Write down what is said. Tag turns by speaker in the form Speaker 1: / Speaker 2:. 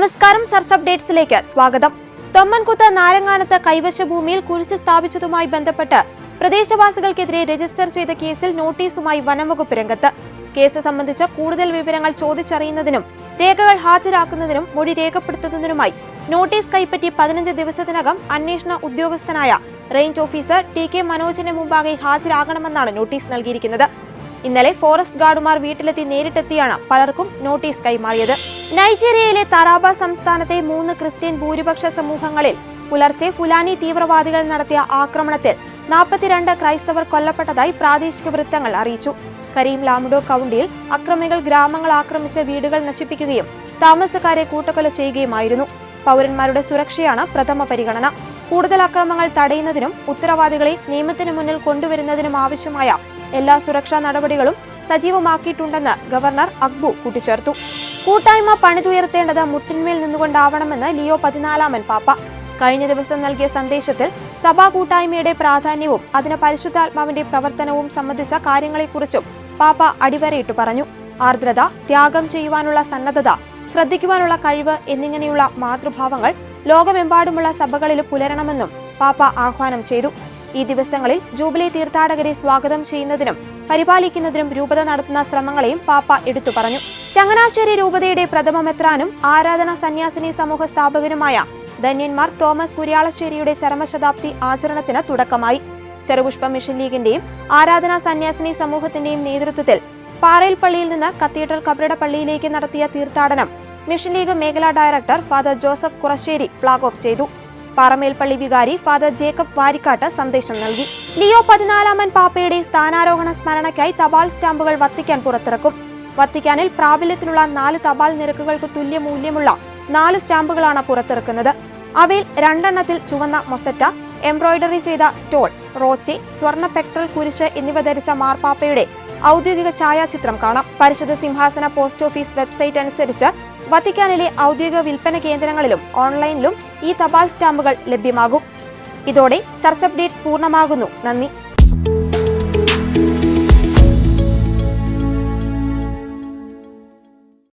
Speaker 1: നമസ്കാരം, ചർച്ച അപ്ഡേറ്റ്സിലേക്ക് സ്വാഗതം. തൊമ്മൻകുത്ത് നാരങ്ങാനത്ത് കൈവശ ഭൂമിയിൽ കുരിശ് സ്ഥാപിച്ചതുമായി ബന്ധപ്പെട്ട് പ്രദേശവാസികൾക്കെതിരെ രജിസ്റ്റർ ചെയ്ത കേസിൽ നോട്ടീസുമായി വനംവകുപ്പ് രംഗത്ത്. കേസ് സംബന്ധിച്ച കൂടുതൽ വിവരങ്ങൾ ചോദിച്ചറിയുന്നതിനും രേഖകൾ ഹാജരാക്കുന്നതിനും മൊഴി രേഖപ്പെടുത്തുന്നതിനുമായി നോട്ടീസ് കൈപ്പറ്റി 15 ദിവസത്തിനകം അന്വേഷണ ഉദ്യോഗസ്ഥനായ റേഞ്ച് ഓഫീസർ TK മനോജിന് മുമ്പാകെ ഹാജരാകണമെന്നാണ് നോട്ടീസ് നൽകിയിരിക്കുന്നത്. ഇന്നലെ ഫോറസ്റ്റ് ഗാർഡുമാർ വീട്ടിലെത്തി നേരിട്ടെത്തിയാണ് പലർക്കും നോട്ടീസ് കൈമാറിയത്. നൈജീരിയയിലെ തറാബ സംസ്ഥാനത്തെ 3 ക്രിസ്ത്യൻ ഭൂരിപക്ഷ സമൂഹങ്ങളിൽ പുലർച്ചെ ഫുലാനി തീവ്രവാദികൾ നടത്തിയ ആക്രമണത്തിൽ 42 ക്രൈസ്തവർ കൊല്ലപ്പെട്ടതായി പ്രാദേശിക വൃത്തങ്ങൾ അറിയിച്ചു. കരീം ലാമുഡോ കൗണ്ടിയിൽ അക്രമികൾ ഗ്രാമങ്ങൾ ആക്രമിച്ച് വീടുകൾ നശിപ്പിക്കുകയും താമസക്കാരെ കൂട്ടക്കൊല ചെയ്യുകയുമായിരുന്നു. പൗരന്മാരുടെ സുരക്ഷയാണ് പ്രഥമ പരിഗണന. കൂടുതൽ അക്രമങ്ങൾ തടയുന്നതിനും ഉത്തരവാദികളെ നിയമത്തിന് മുന്നിൽ കൊണ്ടുവരുന്നതിനും ആവശ്യമായ എല്ലാ സുരക്ഷാ നടപടികളും സജീവമാക്കിയിട്ടുണ്ടെന്ന് ഗവർണർ അക്ബു കൂട്ടിച്ചേർത്തു. കൂട്ടായ്മ പണിതുയർത്തേണ്ടത് മുട്ടിന്മേൽ നിന്നുകൊണ്ടാവണമെന്ന് ലിയോ 14 പാപ്പ കഴിഞ്ഞ ദിവസം നൽകിയ സന്ദേശത്തിൽ സഭാ കൂട്ടായ്മയുടെ പ്രാധാന്യവും അതിന് പരിശുദ്ധാത്മാവിന്റെ പ്രവർത്തനവും സംബന്ധിച്ച കാര്യങ്ങളെക്കുറിച്ചും പാപ്പ അടിവരയിട്ട് പറഞ്ഞു. ആർദ്രത, ത്യാഗം ചെയ്യുവാനുള്ള സന്നദ്ധത, ശ്രദ്ധിക്കുവാനുള്ള കഴിവ് എന്നിങ്ങനെയുള്ള മാതൃഭാവങ്ങൾ ലോകമെമ്പാടുമുള്ള സഭകളിൽ പുലരണമെന്നും പാപ്പ ആഹ്വാനം ചെയ്തു. ഈ ദിവസങ്ങളിൽ ജൂബിലി തീർത്ഥാടകരെ സ്വാഗതം ചെയ്യുന്നതിനും പരിപാലിക്കുന്നതിനും രൂപത നടത്തുന്ന ശ്രമങ്ങളെയും പാപ്പ എടുത്തു പറഞ്ഞു. ചങ്ങനാശ്ശേരി രൂപതയുടെ പ്രഥമ മെത്രാനും ആരാധന സന്യാസിനി സമൂഹ സ്ഥാപകനുമായ ധന്യന്മാർ തോമസ് കുര്യാളശ്ശേരിയുടെ ചരമശതാബ്ദി ആചരണത്തിന് തുടക്കമായി. ചെറുപുഷ്പ മിഷൻ ലീഗിന്റെയും ആരാധന സന്യാസിനി സമൂഹത്തിന്റെയും നേതൃത്വത്തിൽ പാറയിൽ പള്ളിയിൽ നിന്ന് കത്തീഡ്രൽ കബറിട പള്ളിയിലേക്ക് നടത്തിയ തീർത്ഥാടനം മിഷൻ ലീഗ് മേഖലാ director father Joseph Kurassery flag off ചെയ്തു. പാറമേൽപ്പള്ളി വികാരി ഫാദർ ജേക്കബ് വാരിക്കാട്ട് സന്ദേശം നൽകി. ലിയോ 14 പാപ്പയുടെ സ്ഥാനാരോഹണ സ്മരണയ്ക്കായി തപാൽ സ്റ്റാമ്പുകൾ വത്തിക്കാൻ പുറത്തിറക്കും. വത്തിക്കാനിൽ പ്രാബല്യത്തിലുള്ള 4 തപാൽ നിരക്കുകൾക്ക് തുല്യ മൂല്യമുള്ള 4 സ്റ്റാമ്പുകളാണ് പുറത്തിറക്കുന്നത്. അവയിൽ 2 എണ്ണത്തിൽ ചുവന്ന മൊസറ്റ, എംബ്രോയിഡറി ചെയ്ത സ്റ്റോൾ, റോച്ചെ, സ്വർണ്ണ പെക്ടറൽ കുരിശ് എന്നിവ ധരിച്ച മാർപ്പാപ്പയുടെ ഔദ്യോഗിക ഛായാചിത്രം കാണാം. പരിശുദ്ധ സിംഹാസന പോസ്റ്റ് ഓഫീസ് വെബ്സൈറ്റ് അനുസരിച്ച് വത്തിക്കാനിലെ ഔദ്യോഗിക വിൽപ്പന കേന്ദ്രങ്ങളിലും ഓൺലൈനിലും ഈ തപാൽ സ്റ്റാമ്പുകൾ ലഭ്യമാകും. ഇതോടെ ചർച്ച അപ്ഡേറ്റ്സ് പൂർണ്ണമാകുന്നു. നന്ദി.